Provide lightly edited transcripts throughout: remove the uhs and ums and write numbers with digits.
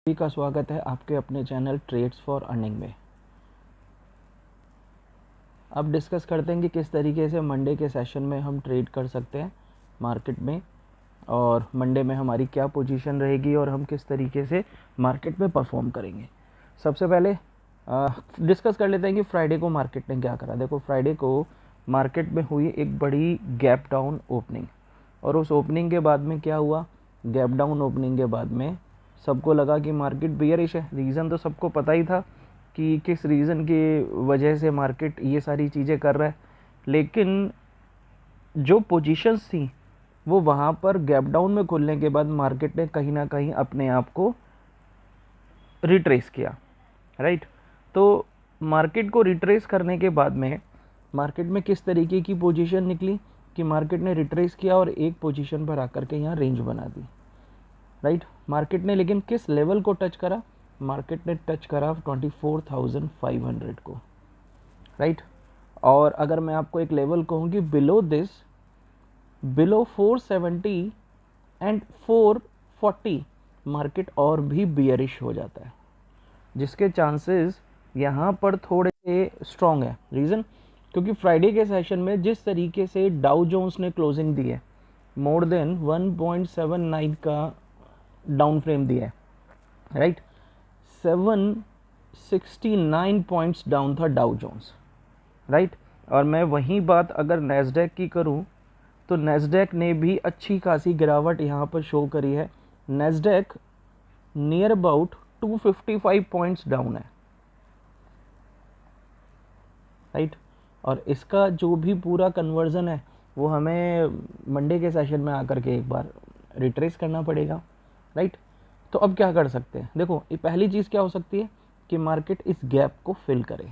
सभी का स्वागत है आपके अपने चैनल ट्रेड्स फॉर अर्निंग में। अब डिस्कस करते हैं कि किस तरीके से मंडे के सेशन में हम ट्रेड कर सकते हैं मार्केट में, और मंडे में हमारी क्या पोजीशन रहेगी और हम किस तरीके से मार्केट में परफॉर्म करेंगे। सबसे पहले डिस्कस कर लेते हैं कि फ्राइडे को मार्केट ने क्या करा। देखो, फ्राइडे को मार्केट में हुई एक बड़ी गैप डाउन ओपनिंग, और उस ओपनिंग के बाद में क्या हुआ, गैप डाउन ओपनिंग के बाद में सबको लगा कि मार्केट बियरिश है। रीज़न तो सबको पता ही था कि किस रीज़न की वजह से मार्केट ये सारी चीज़ें कर रहा है, लेकिन जो पोजीशंस थी वो वहाँ पर गैप डाउन में खुलने के बाद मार्केट ने कहीं ना कहीं अपने आप को रिट्रेस किया, राइट। तो मार्केट को रिट्रेस करने के बाद में मार्केट में किस तरीके की पोजीशन निकली कि मार्केट ने रिट्रेस किया और एक पोजीशन पर आकर के यहाँ रेंज बना दी, राइट। मार्केट ने लेकिन किस लेवल को टच करा, मार्केट ने टच करा 24,500 को, राइट। और अगर मैं आपको एक लेवल कहूँ कि below this, below 470 and 440 market और भी बियरिश हो जाता है, जिसके चांसेस यहाँ पर थोड़े से स्ट्रॉन्ग है। रीज़न, क्योंकि फ्राइडे के सेशन में जिस तरीके से डाउ जोन्स ने क्लोजिंग दी है, मोर देन 1.79 का डाउन फ्रेम दिया है, राइट। 769 पॉइंट्स डाउन था डाउ जोन्स, राइट। और मैं वही बात अगर नैस्डैक की करूं तो नैस्डैक ने भी अच्छी खासी गिरावट यहाँ पर शो करी है। Nasdaq near about 255 points down है, राइट। और इसका जो भी पूरा कन्वर्जन है वो हमें मंडे के सेशन में आकर के एक बार रिट्रेस करना पड़ेगा, राइट। तो अब क्या कर सकते हैं, देखो ये पहली चीज़ क्या हो सकती है कि मार्केट इस गैप को फिल करे,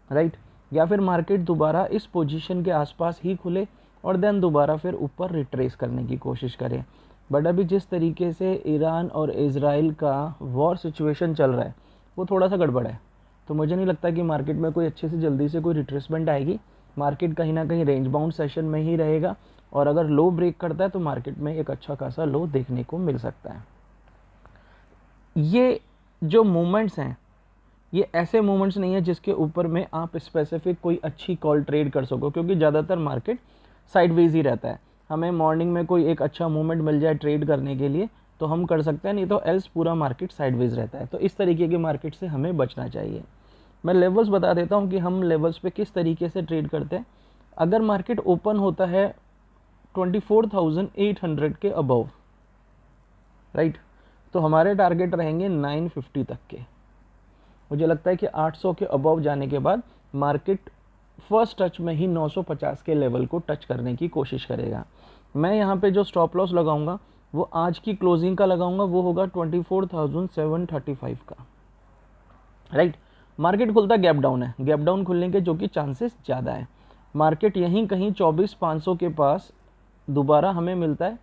राइट, या फिर मार्केट दोबारा इस पोजीशन के आसपास ही खुले और देन दोबारा फिर ऊपर रिट्रेस करने की कोशिश करें। बट अभी जिस तरीके से ईरान और इजराइल का वॉर सिचुएशन चल रहा है वो थोड़ा सा गड़बड़ है, तो मुझे नहीं लगता कि मार्केट में कोई अच्छे से जल्दी से कोई रिट्रेसमेंट आएगी। मार्केट कहीं ना कहीं रेंज बाउंड सेशन में ही रहेगा, और अगर लो ब्रेक करता है तो मार्केट में एक अच्छा खासा लो देखने को मिल सकता है। ये जो मूवमेंट्स हैं ये ऐसे मूवमेंट्स नहीं है जिसके ऊपर में आप स्पेसिफिक कोई अच्छी कॉल ट्रेड कर सको, क्योंकि ज़्यादातर मार्केट साइडवेज ही रहता है। हमें मॉर्निंग में कोई एक अच्छा मूवमेंट मिल जाए ट्रेड करने के लिए तो हम कर सकते हैं, नहीं तो एल्स पूरा मार्केट साइडवेज रहता है। तो इस तरीके के मार्केट से हमें बचना चाहिए। मैं लेवल्स बता देता हूँ कि हम लेवल्स पे किस तरीके से ट्रेड करते हैं। अगर मार्केट ओपन होता है 24,800 के अबव, राइट, तो हमारे टारगेट रहेंगे 950 तक के। मुझे लगता है कि 800 के अबव जाने के बाद मार्केट फर्स्ट टच में ही 950 के लेवल को टच करने की कोशिश करेगा। मैं यहाँ पे जो स्टॉप लॉस लगाऊंगा वो आज की क्लोजिंग का लगाऊंगा, वो होगा 24,735 का, राइट। मार्केट खुलता गैप डाउन है, गैप डाउन खुलने के जो कि चांसेस ज़्यादा है। मार्केट यहीं कहीं 24,500 के पास दोबारा हमें मिलता है।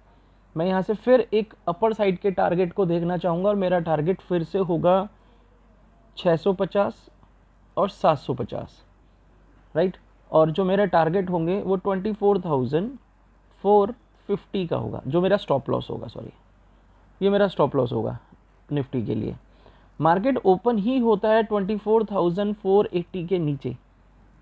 मैं यहाँ से फिर एक अपर साइड के टारगेट को देखना चाहूँगा, और मेरा टारगेट फिर से होगा 650 और 750, राइट। और जो मेरे टारगेट होंगे वो 24,450 का होगा, जो मेरा स्टॉप लॉस होगा, सॉरी ये मेरा स्टॉप लॉस होगा निफ्टी के लिए। मार्केट ओपन ही होता है 24,480 के नीचे,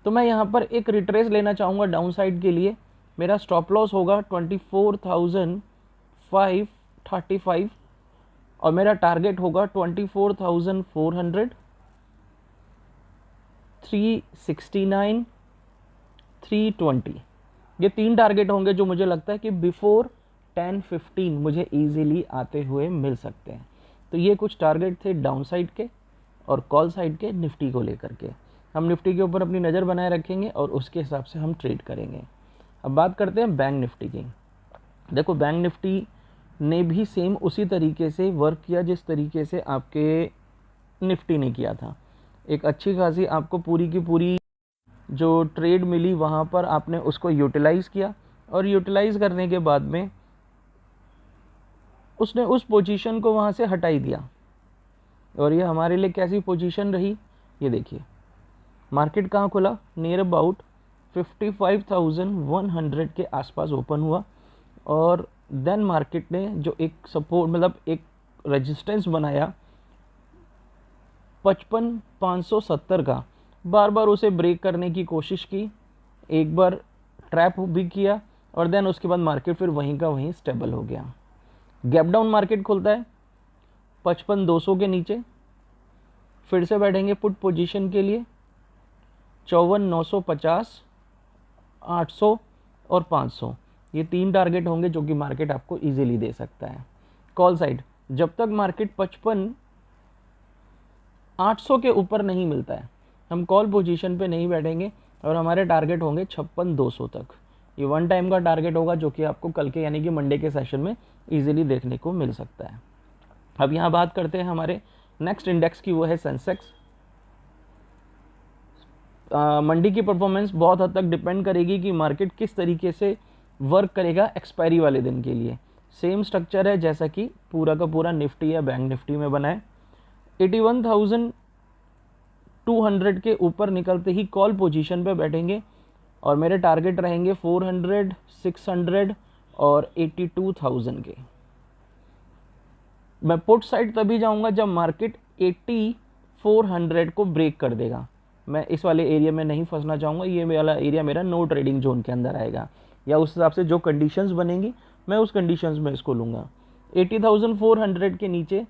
तो मैं यहाँ पर एक रिट्रेस लेना चाहूँगा डाउन साइड के लिए। मेरा स्टॉप लॉस होगा 24,535 और मेरा टारगेट होगा 24,400, 369, 320। ये तीन टारगेट होंगे जो मुझे लगता है कि बिफोर 10:15 मुझे इजीली आते हुए मिल सकते हैं। तो ये कुछ टारगेट थे डाउन साइड के और कॉल साइड के निफ्टी को लेकर के। हम निफ्टी के ऊपर अपनी नज़र बनाए रखेंगे और उसके हिसाब से हम ट्रेड करेंगे। अब बात करते हैं बैंक निफ्टी की। देखो, बैंक निफ्टी ने भी सेम उसी तरीके से वर्क किया जिस तरीके से आपके निफ्टी ने किया था। एक अच्छी खासी आपको पूरी की पूरी जो ट्रेड मिली वहाँ पर आपने उसको यूटिलाइज़ किया, और यूटिलाइज़ करने के बाद में उसने उस पोजीशन को वहाँ से हटा ही दिया। और ये हमारे लिए कैसी पोजीशन रही, ये देखिए। मार्केट कहाँ खुला, नियर अबाउट 55,100 के आसपास ओपन हुआ, और देन मार्केट ने जो एक सपोर्ट मतलब एक रेजिस्टेंस बनाया 55,570 का, बार बार उसे ब्रेक करने की कोशिश की, एक बार ट्रैप भी किया और देन उसके बाद मार्केट फिर वहीं का वहीं स्टेबल हो गया। गैप डाउन मार्केट खुलता है 55,200 के नीचे, फिर से बैठेंगे पुट पोजीशन के लिए 54,950, 800 और 500, ये 3 टारगेट होंगे जो कि मार्केट आपको इजीली दे सकता है। कॉल साइड, जब तक मार्केट 55,800 के ऊपर नहीं मिलता है हम कॉल पोजीशन पे नहीं बैठेंगे और हमारे टारगेट होंगे 56,200 तक। ये वन टाइम का टारगेट होगा जो कि आपको कल के यानी कि मंडे के सेशन में इजीली देखने को मिल सकता है। अब यहाँ बात करते हैं हमारे नेक्स्ट इंडेक्स की, वो है सेंसेक्स। मंडी की परफॉर्मेंस बहुत हद तक डिपेंड करेगी कि मार्केट किस तरीके से वर्क करेगा एक्सपायरी वाले दिन के लिए। सेम स्ट्रक्चर है जैसा कि पूरा का पूरा निफ्टी या बैंक निफ्टी में बना है। 81,200 के ऊपर निकलते ही कॉल पोजीशन पे बैठेंगे और मेरे टारगेट रहेंगे 400, 600 और 82,000 के। मैं पुट साइड तभी जाऊंगा जब मार्केट 8400 को ब्रेक कर देगा। मैं इस वाले एरिया में नहीं फंसना चाहूँगा, ये वाला एरिया मेरा नो ट्रेडिंग जोन के अंदर आएगा, या उस हिसाब से जो कंडीशंस बनेंगी मैं उस कंडीशंस में इसको लूँगा। 80,400 के नीचे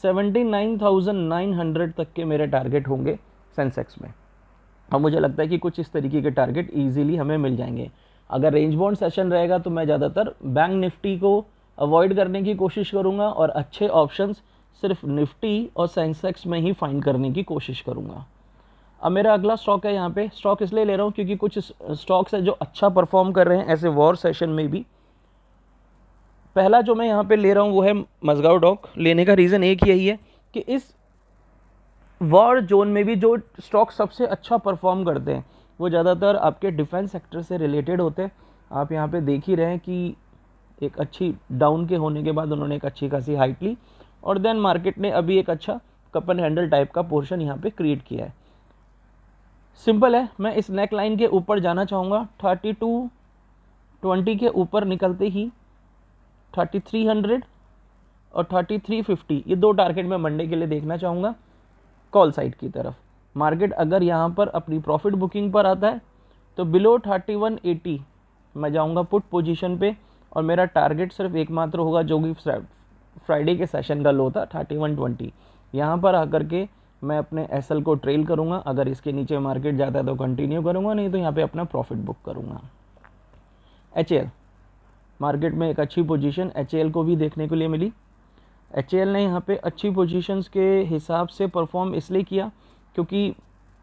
79,900 तक के मेरे टारगेट होंगे सेंसेक्स में, और मुझे लगता है कि कुछ इस तरीके के टारगेट ईजिली हमें मिल जाएंगे। अगर रेंज बाउंड सेशन रहेगा तो मैं ज़्यादातर बैंक निफ्टी को अवॉइड करने की कोशिश करूँगा और अच्छे ऑप्शंस सिर्फ निफ्टी और सेंसेक्स में ही फाइंड करने की कोशिश करूँगा। अब मेरा अगला स्टॉक है, यहाँ पे स्टॉक इसलिए ले रहा हूँ क्योंकि कुछ स्टॉक्स हैं जो अच्छा परफॉर्म कर रहे हैं ऐसे वॉर सेशन में भी। पहला जो मैं यहाँ पे ले रहा हूँ वो है मज़गांव डॉक। लेने का रीज़न एक यही है कि इस वॉर जोन में भी जो स्टॉक सबसे अच्छा परफॉर्म करते हैं वो ज़्यादातर आपके डिफेंस सेक्टर से रिलेटेड होते हैं। आप यहाँ पे देख ही रहे हैं कि एक अच्छी डाउन के होने के बाद उन्होंने एक अच्छी खासी हाइट ली और देन मार्केट ने अभी एक अच्छा कप एंड हैंडल टाइप का पोर्शन यहाँ पे क्रिएट किया है। सिंपल है, मैं इस नेक लाइन के ऊपर जाना चाहूँगा। 3220 के ऊपर निकलते ही 3300 और 3350, ये 2 टारगेट मैं मंडे के लिए देखना चाहूँगा कॉल साइड की तरफ। मार्केट अगर यहाँ पर अपनी प्रॉफिट बुकिंग पर आता है तो बिलो 3180 मैं जाऊँगा पुट पोजीशन पे और मेरा टारगेट सिर्फ एकमात्र होगा जो कि फ्राइडे के सेशन का लो था 3120। यहाँ पर आकर के मैं अपने एसएल को ट्रेल करूँगा। अगर इसके नीचे मार्केट जाता है तो कंटिन्यू करूँगा, नहीं तो यहाँ पे अपना प्रॉफिट बुक करूँगा। एचएएल मार्केट में एक अच्छी पोजीशन एचएएल को भी देखने के लिए मिली। एचएएल ने यहाँ पे अच्छी पोजीशंस के हिसाब से परफॉर्म इसलिए किया क्योंकि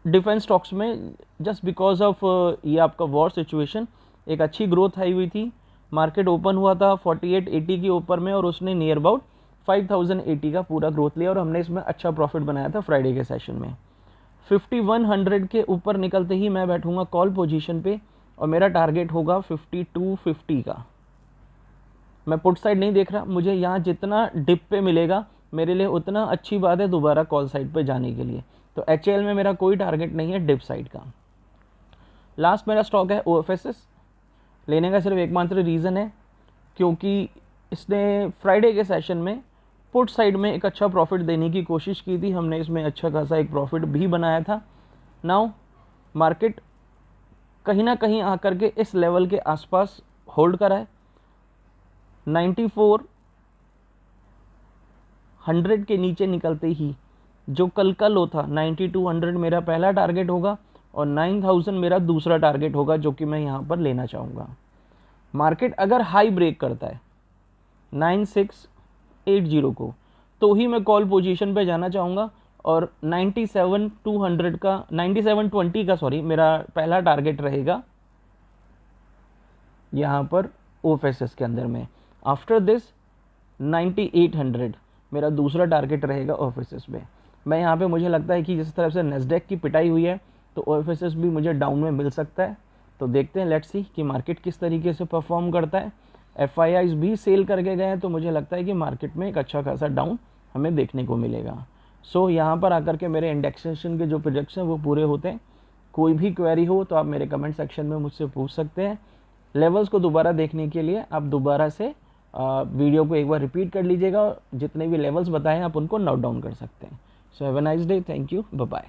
डिफेंस स्टॉक्स में जस्ट बिकॉज ऑफ ये आपका वॉर सिचुएशन एक अच्छी ग्रोथ आई हुई थी। मार्केट ओपन हुआ था 4880 के ऊपर में और उसने नियर अबाउट 5080 का पूरा ग्रोथ लिया और हमने इसमें अच्छा प्रॉफिट बनाया था फ्राइडे के सेशन में। 5100 के ऊपर निकलते ही मैं बैठूंगा कॉल पोजीशन पे और मेरा टारगेट होगा 5250 का। मैं पुट साइड नहीं देख रहा, मुझे यहाँ जितना डिप पे मिलेगा मेरे लिए उतना अच्छी बात है दोबारा कॉल साइड पे जाने के लिए। तो एचएएल में मेरा कोई टारगेट नहीं है डिप साइड का। लास्ट मेरा स्टॉक है ओएफएसएस। लेने का सिर्फ एकमात्र रीज़न है क्योंकि इसने फ्राइडे के सेशन में पुट साइड में एक अच्छा प्रॉफिट देने की कोशिश की थी। हमने इसमें अच्छा खासा एक प्रॉफिट भी बनाया था। नाउ मार्केट कहीं ना कहीं आकर के इस लेवल के आसपास होल्ड करा है। 9400 के नीचे निकलते ही जो कल का लो था 9200 मेरा पहला टारगेट होगा और 9000 मेरा दूसरा टारगेट होगा जो कि मैं यहाँ पर लेना चाहूँगा। मार्केट अगर हाई ब्रेक करता है 9680 को तो ही मैं कॉल पोजीशन पे जाना चाहूँगा और 9720 का मेरा पहला टारगेट रहेगा यहाँ पर ओएफएसएस के अंदर में। आफ्टर दिस 9800 मेरा दूसरा टारगेट रहेगा ओएफएसएस में। मैं यहाँ पे मुझे लगता है कि जिस तरह से नेस्डेक की पिटाई हुई है तो ओएफएसएस भी मुझे डाउन में मिल सकता है। तो देखते हैं, लेट्स सी कि मार्केट किस तरीके से परफॉर्म करता है। एफआईआईज भी सेल करके गए हैं तो मुझे लगता है कि मार्केट में एक अच्छा खासा डाउन हमें देखने को मिलेगा। सो यहाँ पर आकर के मेरे इंडेक्सेशन के जो प्रोजेक्शन वो पूरे होते हैं। कोई भी क्वेरी हो तो आप मेरे कमेंट सेक्शन में मुझसे पूछ सकते हैं। लेवल्स को दोबारा देखने के लिए आप दोबारा से वीडियो को एक बार रिपीट कर लीजिएगा, जितने भी लेवल्स बताए हैं आप उनको नोट डाउन कर सकते हैं। So have a nice day, thank you, bye bye.